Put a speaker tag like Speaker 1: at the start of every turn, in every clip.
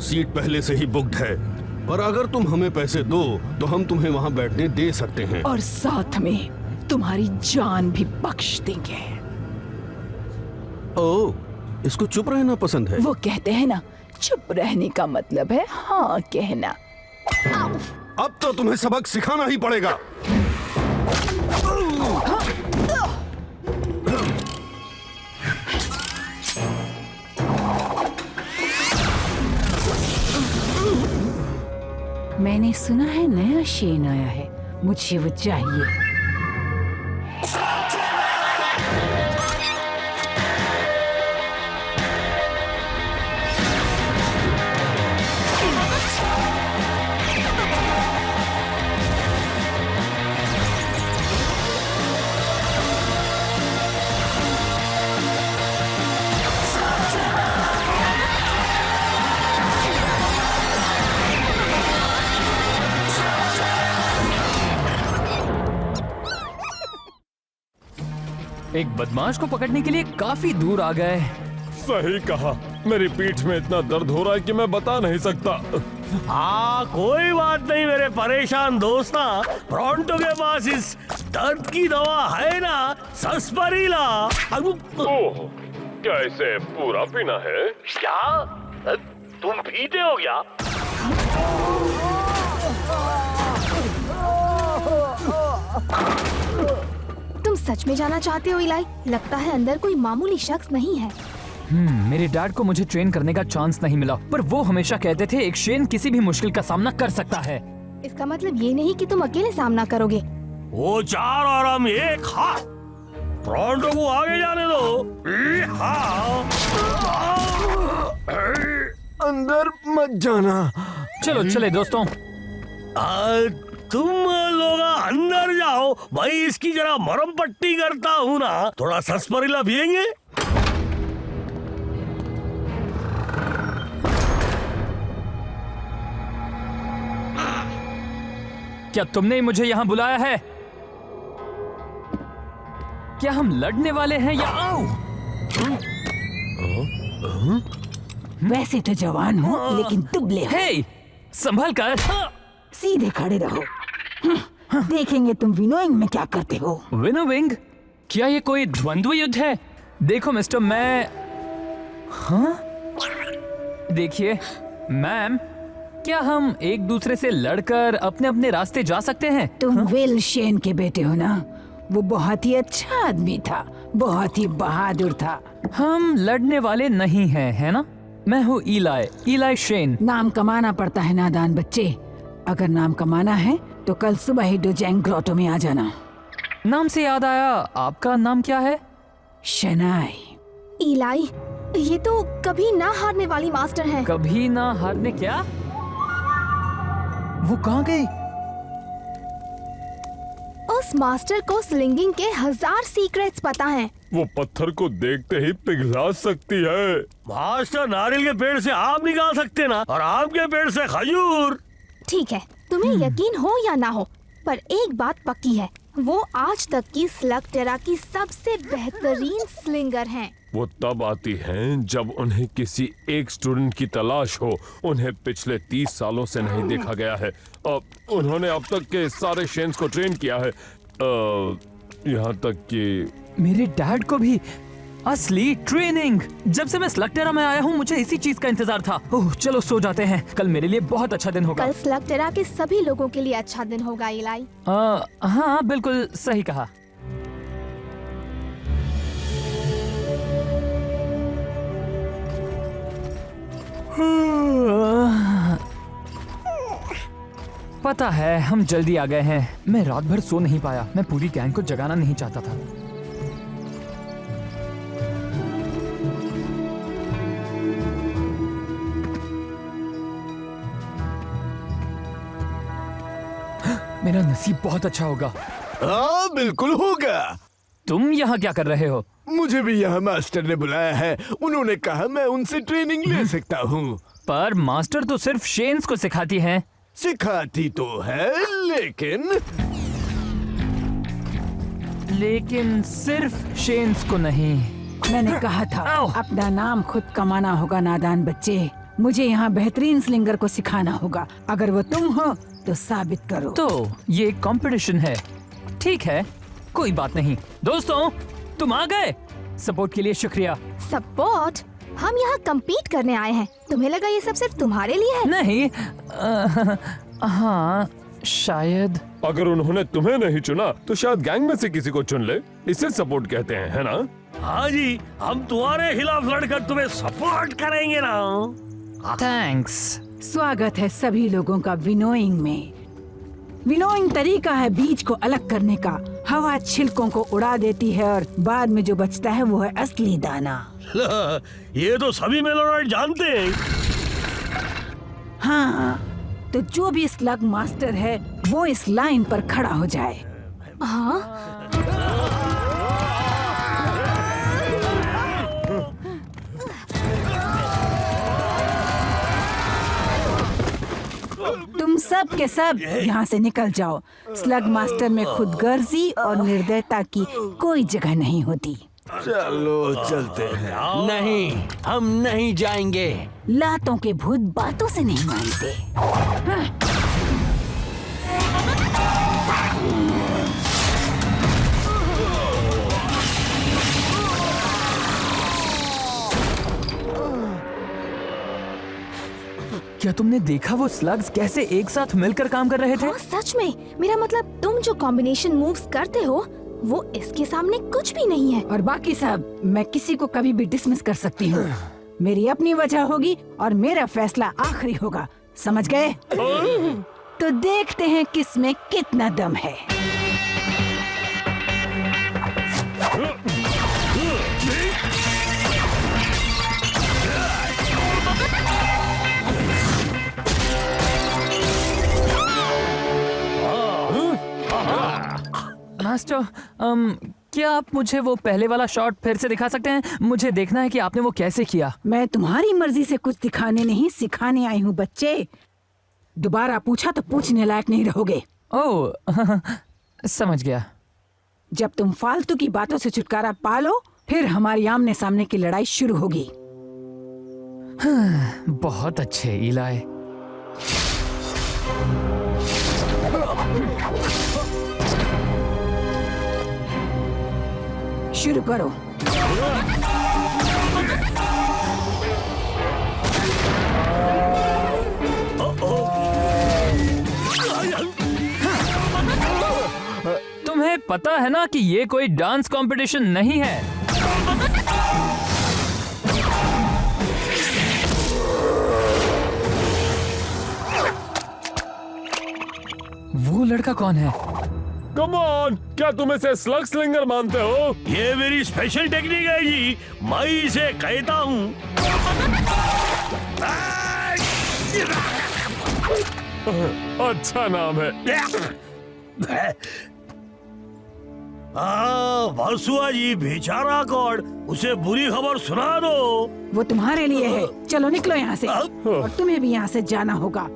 Speaker 1: वो सीट पहले से ही बुक्ड है, पर अगर तुम हमें पैसे दो तो हम तुम्हें वहाँ बैठने दे सकते हैं।
Speaker 2: और साथ में तुम्हारी जान भी बख्श देंगे।
Speaker 1: ओह, इसको चुप रहना पसंद है।
Speaker 2: वो कहते हैं ना, चुप रहने का मतलब है हाँ कहना।
Speaker 1: अब तो तुम्हें सबक सिखाना ही पड़ेगा।
Speaker 2: मैंने सुना है नया शेन आया है, मुझे वो चाहिए।
Speaker 3: एक बदमाश को पकड़ने के लिए काफी दूर आ गए।
Speaker 4: सही कहा, मेरी पीठ में इतना दर्द हो रहा है कि मैं बता नहीं सकता।
Speaker 5: हाँ, कोई बात नहीं मेरे परेशान दोस्ता, प्रोंटो के पास इस दर्द की दवा है ना, सस्परीला।
Speaker 4: ओह, क्या इसे पूरा पीना है?
Speaker 5: क्या तुम पीते हो क्या?
Speaker 6: तुम सच में जाना चाहते हो इलाई? लगता है अंदर कोई मामूली शख्स नहीं है।
Speaker 3: मेरे डैड को मुझे ट्रेन करने का चांस नहीं मिला, पर वो हमेशा कहते थे एक शेन किसी भी मुश्किल का सामना कर सकता है।
Speaker 6: इसका मतलब ये नहीं कि तुम अकेले सामना करोगे।
Speaker 5: वो चार और हम एक। हाँ, प्रोंटो को आगे जाने दो।
Speaker 4: अंदर मत जाना।
Speaker 3: चलो चले दोस्तों।
Speaker 5: तुम लोग अंदर जाओ, भाई इसकी जरा मरम पट्टी करता हूँ ना, थोड़ा सस्परीला पियेंगे।
Speaker 3: क्या तुमने ही मुझे यहाँ बुलाया है? क्या हम लड़ने वाले हैं या आओ?
Speaker 2: वैसे तो जवान हो लेकिन दुबले हो।
Speaker 3: हे, संभल कर।
Speaker 2: सीधे खड़े रहो। देखेंगे तुम विनोइंग में क्या करते हो।
Speaker 3: विनोविंग? क्या ये कोई द्वंद्व युद्ध है? देखो मिस्टर, मैं देखिए मैम, क्या हम एक दूसरे से लड़कर अपने अपने रास्ते जा सकते हैं?
Speaker 2: तुम विल शेन के बेटे हो ना? वो बहुत ही अच्छा आदमी था, बहुत ही बहादुर था।
Speaker 3: हम लड़ने वाले नहीं हैं, है ना? मैं हूँ इलाई शेन।
Speaker 2: नाम कमाना पड़ता है नादान बच्चे। अगर नाम कमाना है तो कल सुबह ही डोजैंग ग्रोटो में आ जाना।
Speaker 3: नाम से याद आया, आपका नाम क्या है?
Speaker 2: शनाई।
Speaker 6: इलाई, ये तो कभी ना हारने वाली मास्टर हैं।
Speaker 3: कभी ना हारने? क्या? वो कहाँ गई?
Speaker 6: उस मास्टर को स्लिंगिंग के 1000 सीक्रेट्स पता हैं।
Speaker 4: वो पत्थर को देखते ही पिघला सकती है।
Speaker 5: मास्टर नारियल के पेड़ से आम निकाल सकते ना, और आम के पेड़ से खजूर।
Speaker 6: ठीक है, तुम्हें यकीन हो या ना हो, पर एक बात पक्की है, वो आज तक की स्लगटेरा की सबसे बेहतरीन स्लिंगर हैं।
Speaker 4: वो तब आती हैं जब उन्हें किसी एक स्टूडेंट की तलाश हो। उन्हें पिछले 30 सालों से नहीं देखा गया है। उन्होंने अब तक के सारे शेन्स को ट्रेन किया है, यहाँ तक कि
Speaker 3: मेरे डैड को भी असली ट्रेनिंग। जब से मैं स्लगटेरा में आया हूँ मुझे इसी चीज का इंतजार था। ओह, चलो सो जाते हैं, कल मेरे लिए बहुत अच्छा दिन होगा।
Speaker 6: कल स्लगटेरा के सभी लोगों के लिए अच्छा दिन होगा इलाई।
Speaker 3: हाँ, बिल्कुल सही कहा। पता है हम जल्दी आ गए हैं। मैं रात भर सो नहीं पाया। मैं पूरी गैंग को जगाना नहीं चाहता था। मेरा नसीब बहुत अच्छा होगा।
Speaker 7: हाँ, बिल्कुल होगा।
Speaker 3: तुम यहाँ क्या कर रहे हो?
Speaker 7: मुझे भी यहाँ मास्टर ने बुलाया है। उन्होंने कहा मैं उनसे ट्रेनिंग ले सकता हूँ।
Speaker 3: पर मास्टर तो सिर्फ शेन्स को सिखाती हैं।
Speaker 7: सिखाती तो है,
Speaker 3: लेकिन सिर्फ शेन्स को नहीं।
Speaker 2: मैंने कहा था
Speaker 3: आओ।
Speaker 2: अपना नाम खुद कमाना होगा नादान बच्चे। मुझे यहाँ बेहतरीन स्लिंगर को सिखाना होगा। अगर वो तुम हो तो साबित करो।
Speaker 3: तो ये एक कंपटीशन है, ठीक है, कोई बात नहीं। दोस्तों, तुम आ गए, सपोर्ट के लिए शुक्रिया।
Speaker 6: सपोर्ट? हम यहाँ compete करने आए हैं। तुम्हें लगा ये सब सिर्फ तुम्हारे लिए है?
Speaker 3: नहीं, हाँ शायद।
Speaker 4: अगर उन्होंने तुम्हें नहीं चुना तो शायद गैंग में से किसी को चुन ले, इसे सपोर्ट कहते हैं, है ना?
Speaker 5: हाँ जी, हम तुम्हारे खिलाफ लड़कर तुम्हें सपोर्ट करेंगे ना।
Speaker 3: थैंक्स।
Speaker 2: स्वागत है सभी लोगों का विनोइंग में। विनोइंग तरीका है बीज को अलग करने का। हवा छिलकों को उड़ा देती है और बाद में जो बचता है वो है असली दाना।
Speaker 5: ये तो सभी मेलोनाइट जानते हैं।
Speaker 2: हाँ, तो जो भी स्लग मास्टर है वो इस लाइन पर खड़ा हो जाए।
Speaker 6: हाँ?
Speaker 2: तुम सब के सब यहाँ से निकल जाओ। स्लग मास्टर में खुदगर्जी और निर्दयता की कोई जगह नहीं होती।
Speaker 7: चलो चलते हैं।
Speaker 8: नहीं, हम नहीं जाएंगे।
Speaker 2: लातों के भूत बातों से नहीं मानते।
Speaker 3: क्या तुमने देखा वो स्लग्स कैसे एक साथ मिलकर काम कर रहे थे?
Speaker 6: हाँ, सच में। मेरा मतलब तुम जो कॉम्बिनेशन मूव्स करते हो वो इसके सामने कुछ भी नहीं है।
Speaker 2: और बाकी सब मैं किसी को कभी भी डिसमिस कर सकती हूँ। मेरी अपनी वजह होगी और मेरा फैसला आखिरी होगा, समझ गए? तो देखते हैं किस में कितना दम है।
Speaker 3: मास्टर, क्या आप मुझे वो पहले वाला शॉट फिर से दिखा सकते हैं? मुझे देखना है कि आपने वो कैसे किया।
Speaker 2: मैं तुम्हारी मर्जी से कुछ दिखाने नहीं सिखाने आई हूँ बच्चे। दोबारा पूछा तो पूछने लायक नहीं रहोगे।
Speaker 3: ओह, समझ गया।
Speaker 2: जब तुम फालतू की बातों से छुटकारा पा लो फिर हमारी आमने सामने की लड़ाई शुरू होगी।
Speaker 3: बहुत अच्छे इलाय।
Speaker 2: शुरू करो।
Speaker 3: तुम्हें पता है ना कि ये कोई डांस कंपटीशन नहीं है। वो लड़का कौन है?
Speaker 4: कम ऑन, क्या तुम इसे स्लग स्लिंगर मानते हो?
Speaker 5: ये मेरी स्पेशल टेक्निक है जी, मैं इसे कहता हूँ।
Speaker 4: अच्छा नाम है।
Speaker 5: वासुआ जी बेचारा कौन, उसे बुरी खबर सुना दो।
Speaker 2: वो तुम्हारे लिए है। चलो निकलो यहाँ से। और तुम्हें भी यहाँ से जाना होगा।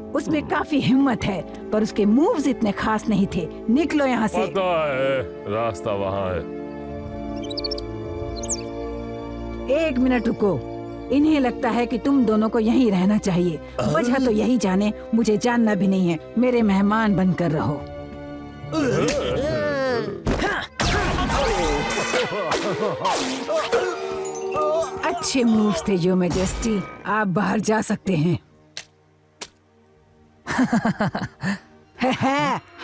Speaker 2: उसमें काफी हिम्मत है पर उसके मूव्स इतने खास नहीं थे। निकलो यहाँ से।
Speaker 4: पता है, रास्ता वहाँ है।
Speaker 2: एक मिनट रुको। इन्हें लगता है कि तुम दोनों को यहीं रहना चाहिए। वजह तो यही जाने, मुझे जानना भी नहीं है। मेरे मेहमान बनकर रहो। अच्छे मूव्स थे योर मैजेस्टी, आप बाहर जा सकते हैं।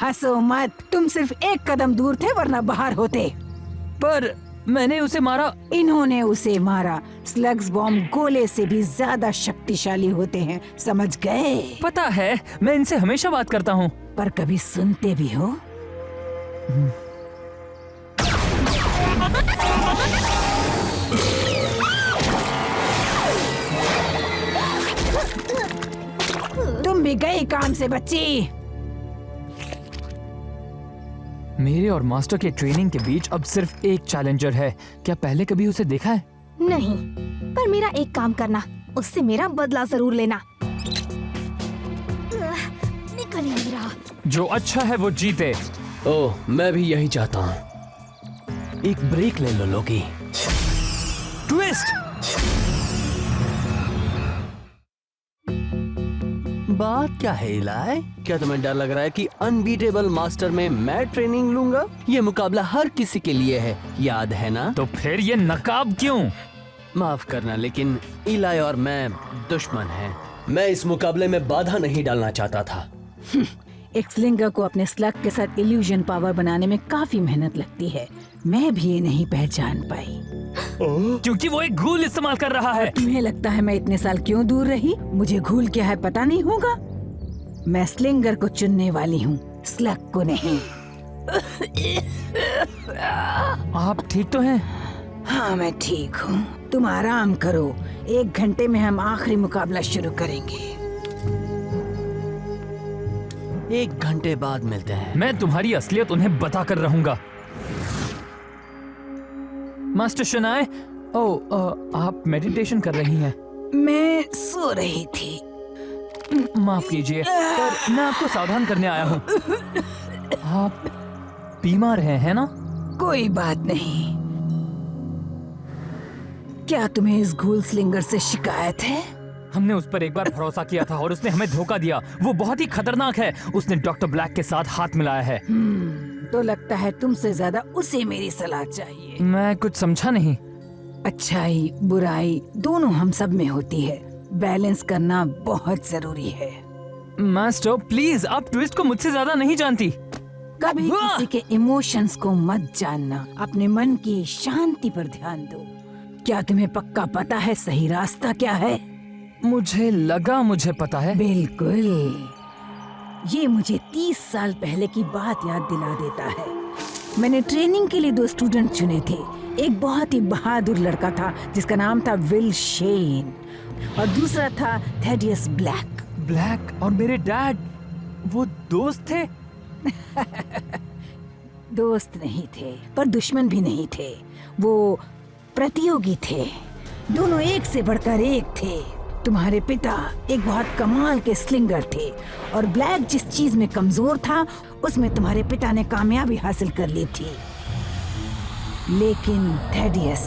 Speaker 2: हंसो मत, तुम सिर्फ एक कदम दूर थे वरना बाहर होते।
Speaker 3: पर मैंने उसे मारा।
Speaker 2: इन्होंने उसे मारा। स्लग्स बॉम्ब गोले से भी ज्यादा शक्तिशाली होते हैं, समझ गए?
Speaker 3: पता है, मैं इनसे हमेशा बात करता हूँ।
Speaker 2: पर कभी सुनते भी हो? तुम भी गए काम से बच्ची।
Speaker 3: मेरे और मास्टर के ट्रेनिंग के बीच अब सिर्फ एक चैलेंजर है। क्या पहले कभी उसे देखा है?
Speaker 6: नहीं, पर मेरा एक काम करना, उससे मेरा बदला जरूर लेना। निकल ही नहीं रहा।
Speaker 3: जो अच्छा है वो जीते।
Speaker 8: ओह, मैं भी यही चाहता हूँ। एक ब्रेक ले लो लोगी।
Speaker 3: ट्विस्ट।
Speaker 8: बात क्या है इलाई? क्या तुम्हें डर लग रहा है कि अनबीटेबल मास्टर में मैं ट्रेनिंग लूंगा? ये मुकाबला हर किसी के लिए है, याद है ना?
Speaker 3: तो फिर ये नकाब क्यों?
Speaker 8: माफ करना, लेकिन इलाई और मैं दुश्मन हैं। मैं इस मुकाबले में बाधा नहीं डालना चाहता था।
Speaker 2: एक स्लिंगर को अपने स्लग के साथ इल्यूजन पावर बनाने में काफी मेहनत लगती है। मैं भी ये नहीं पहचान पाई।
Speaker 3: क्योंकि वो एक घूल इस्तेमाल कर रहा है।
Speaker 2: तुम्हें लगता है मैं इतने साल क्यों दूर रही? मुझे घूल क्या है पता नहीं होगा। मैं स्लिंगर को चुनने वाली हूँ, स्लग को नहीं।
Speaker 3: आप ठीक तो हैं?
Speaker 2: हाँ मैं ठीक हूँ, तुम आराम करो। 1 घंटे में हम आखिरी मुकाबला शुरू करेंगे।
Speaker 8: 1 घंटे बाद मिलते हैं।
Speaker 3: मैं तुम्हारी असलियत उन्हें बता कर रहूंगा। मास्टर शनाए, आप मेडिटेशन कर रही हैं।
Speaker 2: मैं सो रही थी।
Speaker 3: माफ कीजिए, पर मैं आपको सावधान करने आया हूँ। आप बीमार हैं, है ना?
Speaker 2: कोई बात नहीं। क्या तुम्हें इस घूल स्लिंगर से शिकायत है?
Speaker 3: हमने उस पर एक बार भरोसा किया था और उसने हमें धोखा दिया। वो बहुत ही खतरनाक है। उसने डॉक्टर ब्लैक के साथ हाथ मिलाया है।
Speaker 2: तो लगता है तुमसे ज्यादा उसे मेरी सलाह चाहिए।
Speaker 3: मैं कुछ समझा नहीं।
Speaker 2: अच्छाई बुराई दोनों हम सब में होती है। बैलेंस करना बहुत जरूरी है।
Speaker 3: मास्टर प्लीज, आप ट्विस्ट को मुझसे ज्यादा नहीं जानती।
Speaker 2: कभी किसी के इमोशंस को मत जानना। अपने मन की शांति पर ध्यान दो। क्या तुम्हें पक्का पता है सही रास्ता क्या है?
Speaker 3: मुझे लगा मुझे पता है।
Speaker 2: बिल्कुल। ये मुझे 30 साल पहले की बात याद दिला देता है। मैंने ट्रेनिंग के लिए 2 स्टूडेंट चुने थे। एक बहुत ही बहादुर लड़का था जिसका नाम था विल शेन और दूसरा था थेडियस ब्लैक।
Speaker 3: ब्लैक और मेरे डैड वो दोस्त थे?
Speaker 2: दोस्त नहीं थे पर दुश्मन भी नहीं थे। वो प्रतियोगी थे। दोनों एक से बढ़कर एक थे। तुम्हारे पिता एक बहुत कमाल के स्लिंगर थे और ब्लैक जिस चीज में कमजोर था उसमें तुम्हारे पिता ने कामयाबी हासिल कर ली थी। लेकिन थेडियस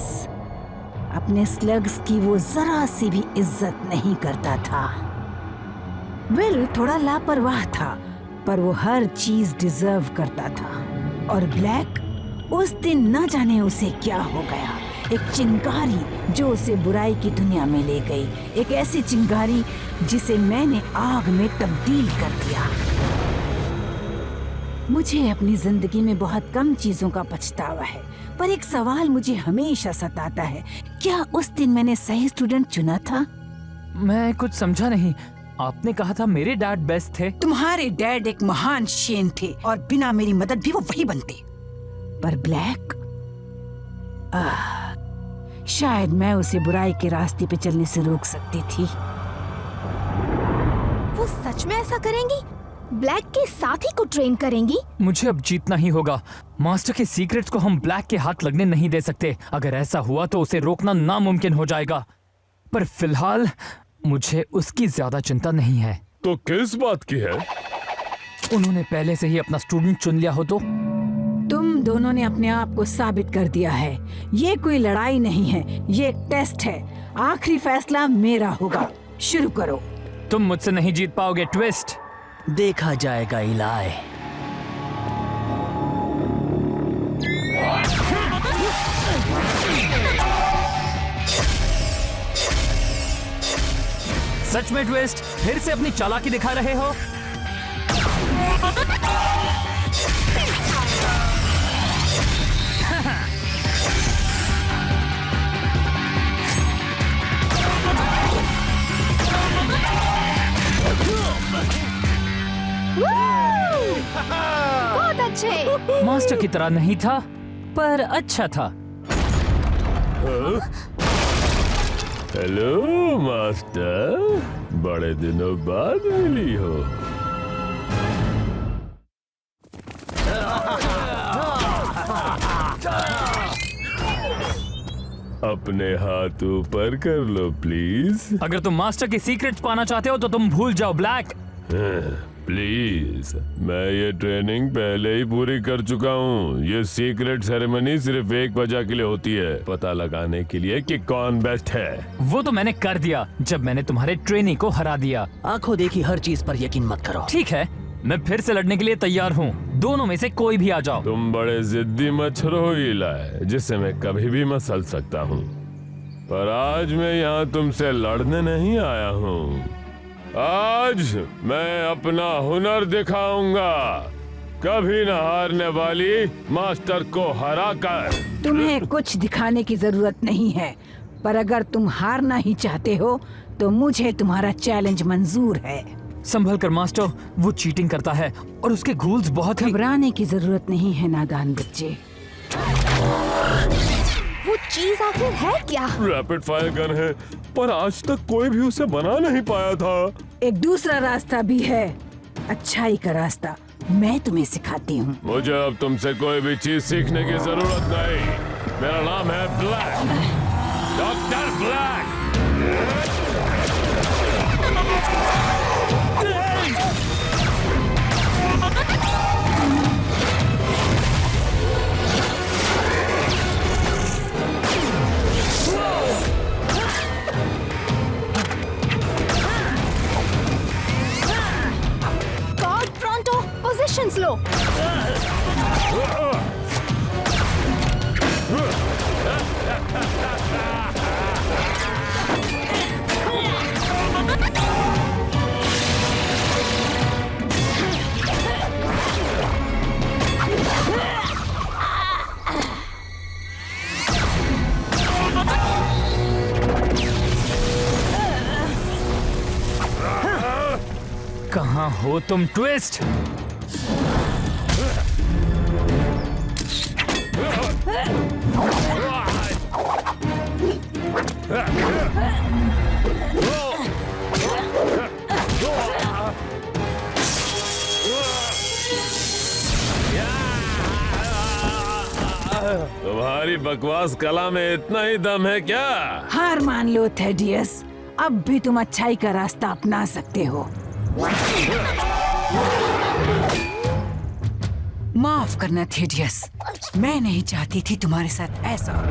Speaker 2: अपने स्लग्स की वो जरा सी भी इज्जत नहीं करता था। विल थोड़ा लापरवाह था पर वो हर चीज डिजर्व करता था। और ब्लैक उस दिन न जाने उसे क्या हो गया। एक चिंगारी जो उसे बुराई की दुनिया में ले गई। एक ऐसी चिंगारी जिसे मैंने आग में तब्दील कर दिया। मुझे अपनी जिंदगी में बहुत कम चीजों का पछतावा है पर एक सवाल मुझे हमेशा सताता है। क्या उस दिन मैंने सही स्टूडेंट चुना था?
Speaker 3: मैं कुछ समझा नहीं। आपने कहा था मेरे डैड बेस्ट थे।
Speaker 2: तुम्हारे डैड एक महान शेन थे और बिना मेरी मदद भी वो वही बनते। पर ब्लैक शायद मैं उसे बुराई के रास्ते पे चलने से रोक सकती थी।
Speaker 6: वो सच में ऐसा करेंगी? ब्लैक के साथी को ट्रेन करेंगी?
Speaker 3: मुझे अब जीतना ही होगा। मास्टर के सीक्रेट्स को हम ब्लैक के हाथ लगने नहीं दे सकते। अगर ऐसा हुआ तो उसे रोकना नामुमकिन हो जाएगा। पर फिलहाल मुझे उसकी ज्यादा चिंता नहीं है।
Speaker 4: तो किस बात की है?
Speaker 3: उन्होंने पहले से ही अपना स्टूडेंट चुन लिया हो तो?
Speaker 2: तुम दोनों ने अपने आप को साबित कर दिया है। ये कोई लड़ाई नहीं है, ये एक टेस्ट है। आखिरी फैसला मेरा होगा। शुरू करो।
Speaker 3: तुम मुझसे नहीं जीत पाओगे ट्विस्ट।
Speaker 8: देखा जाएगा इलाई।
Speaker 3: सच में ट्विस्ट, फिर से अपनी चालाकी दिखा रहे हो?
Speaker 6: बहुत अच्छे।
Speaker 3: मास्टर की तरह नहीं था पर अच्छा था।
Speaker 4: हेलो मास्टर, बड़े दिनों बाद मिली हो। अपने हाथ ऊपर कर लो प्लीज।
Speaker 3: अगर तुम मास्टर की सीक्रेट्स पाना चाहते हो तो तुम भूल जाओ ब्लैक।
Speaker 4: प्लीज, मैं ये ट्रेनिंग पहले ही पूरी कर चुका हूँ। ये सीक्रेट सेरेमनी सिर्फ एक वजह के लिए होती है, पता लगाने के लिए कि कौन बेस्ट है।
Speaker 3: वो तो मैंने कर दिया जब मैंने तुम्हारे ट्रेनी को हरा दिया।
Speaker 8: आंखों देखी हर चीज पर यकीन मत करो।
Speaker 3: ठीक है, मैं फिर से लड़ने के लिए तैयार हूँ। दोनों में से कोई भी आ जाओ।
Speaker 4: तुम बड़े जिद्दी मच्छर हो इलाई, जिसे मैं कभी भी मसल सकता हूँ, पर आज मैं यहाँ तुमसे लड़ने नहीं आया हूँ। आज मैं अपना हुनर दिखाऊंगा, कभी न हारने वाली मास्टर को हराकर।
Speaker 2: तुम्हें कुछ दिखाने की जरूरत नहीं है, पर अगर तुम हारना ही चाहते हो तो मुझे तुम्हारा चैलेंज मंजूर है।
Speaker 3: संभल कर मास्टर, वो चीटिंग करता है और उसके रूल्स बहुत ही।
Speaker 2: घबराने की जरूरत नहीं है नादान बच्चे।
Speaker 6: वो चीज आखिर है क्या?
Speaker 4: रैपिड फायर गन है, पर आज तक कोई भी उसे बना नहीं पाया था।
Speaker 2: एक दूसरा रास्ता भी है, अच्छाई का रास्ता। मैं तुम्हें सिखाती हूँ।
Speaker 4: मुझे अब तुमसे कोई भी चीज सीखने की जरूरत नहीं। मेरा नाम है Black, doctor Black.
Speaker 6: God pronto, positions लो।
Speaker 3: कहाँ हो तुम ट्विस्ट?
Speaker 4: तुम्हारी बकवास कला में इतना ही दम है क्या?
Speaker 2: हार मान लो थेडियस, अब भी तुम अच्छाई का रास्ता अपना सकते हो। माफ करना थेडियस, मैं नहीं चाहती थी तुम्हारे साथ ऐसा हो।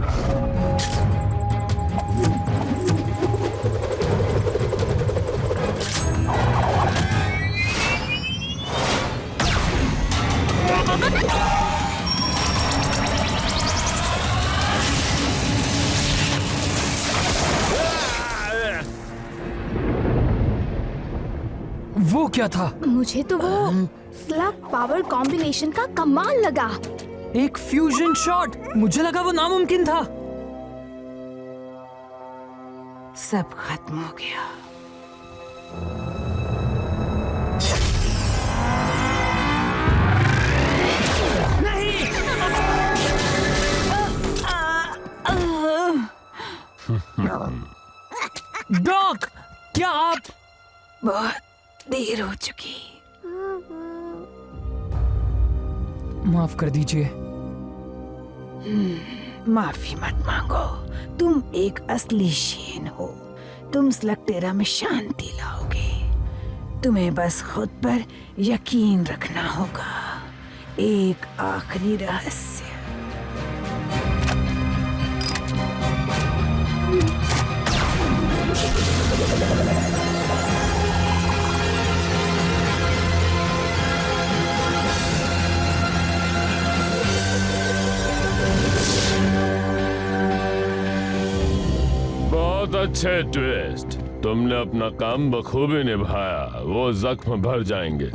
Speaker 3: वो क्या था?
Speaker 6: मुझे तो वो स्लग पावर कॉम्बिनेशन का कमाल लगा।
Speaker 3: एक फ्यूजन शॉट। मुझे लगा वो नामुमकिन था।
Speaker 2: सब खत्म हो गया।
Speaker 3: डॉक, क्या आप?
Speaker 2: बहुत देर हो चुकी।
Speaker 3: माफ कर दीजिए।
Speaker 2: माफी मत मांगो, तुम एक असली शेन हो। तुम स्लगटेरा में शांति लाओगे। तुम्हें बस खुद पर यकीन रखना होगा। एक आखिरी रहस्य।
Speaker 4: बहुत अच्छे ट्विस्ट, तुमने अपना काम बखूबी निभाया। वो जख्म भर जाएंगे।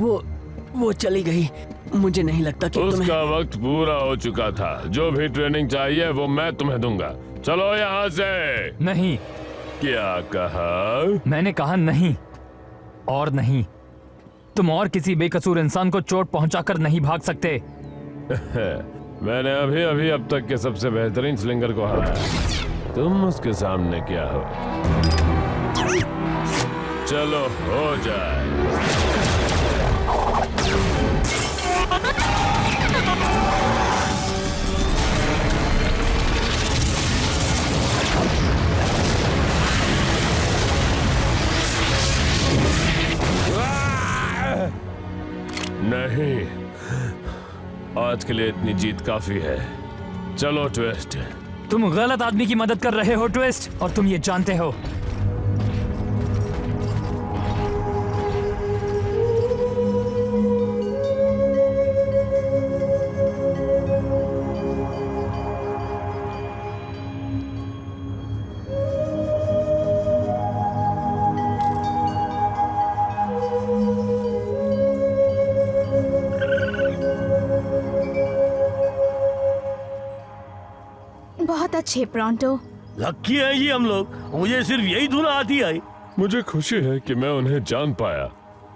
Speaker 8: वो चली गई। मुझे नहीं लगता कि
Speaker 4: उसका वक्त पूरा हो चुका था। जो भी ट्रेनिंग चाहिए वो मैं तुम्हें दूंगा। चलो यहाँ से।
Speaker 3: नहीं।
Speaker 4: क्या कहा?
Speaker 3: मैंने कहा नहीं और नहीं। तुम और किसी बेकसूर इंसान को चोट पहुंचाकर नहीं भाग सकते।
Speaker 4: मैंने अभी अभी अब तक के सबसे बेहतरीन स्लिंगर को हराया। तुम उसके सामने क्या हो? चलो हो जाए। आज के लिए इतनी जीत काफी है। चलो ट्विस्ट।
Speaker 3: तुम गलत आदमी की मदद कर रहे हो ट्विस्ट, और तुम ये जानते हो।
Speaker 6: बहुत अच्छे प्रॉन्टो।
Speaker 5: लक्की है जी हम लोग, मुझे सिर्फ यही धुन आती है।
Speaker 4: मुझे खुशी है कि मैं उन्हें जान पाया।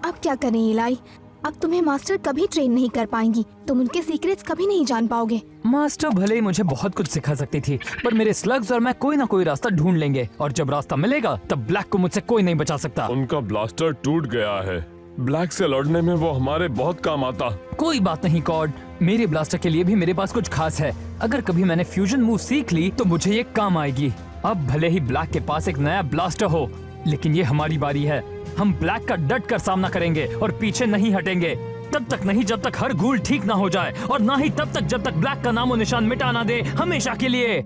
Speaker 6: अब क्या करें इलाई, अब तुम्हें मास्टर कभी ट्रेन नहीं कर पाएंगी, तुम उनके सीक्रेट्स कभी नहीं जान पाओगे।
Speaker 3: मास्टर भले ही मुझे बहुत कुछ सिखा सकती थी, पर मेरे स्लग्स और मैं कोई ना कोई रास्ता ढूंढ लेंगे, और जब रास्ता मिलेगा तब ब्लैक को मुझसे कोई नहीं बचा सकता।
Speaker 4: उनका ब्लास्टर टूट गया है। ब्लैक से लड़ने में वो हमारे बहुत काम आता।
Speaker 3: कोई बात नहीं कॉर्ड, मेरे ब्लास्टर के लिए भी मेरे पास कुछ खास है। अगर कभी मैंने फ्यूजन मूव सीख ली तो मुझे ये काम आएगी। अब भले ही ब्लैक के पास एक नया ब्लास्टर हो, लेकिन ये हमारी बारी है। हम ब्लैक का डट कर सामना करेंगे और पीछे नहीं हटेंगे। तब तक नहीं जब तक हर गूल ठीक ना हो जाए, और ना ही तब तक जब तक ब्लैक का नामो निशान मिटा ना दे हमेशा के लिए।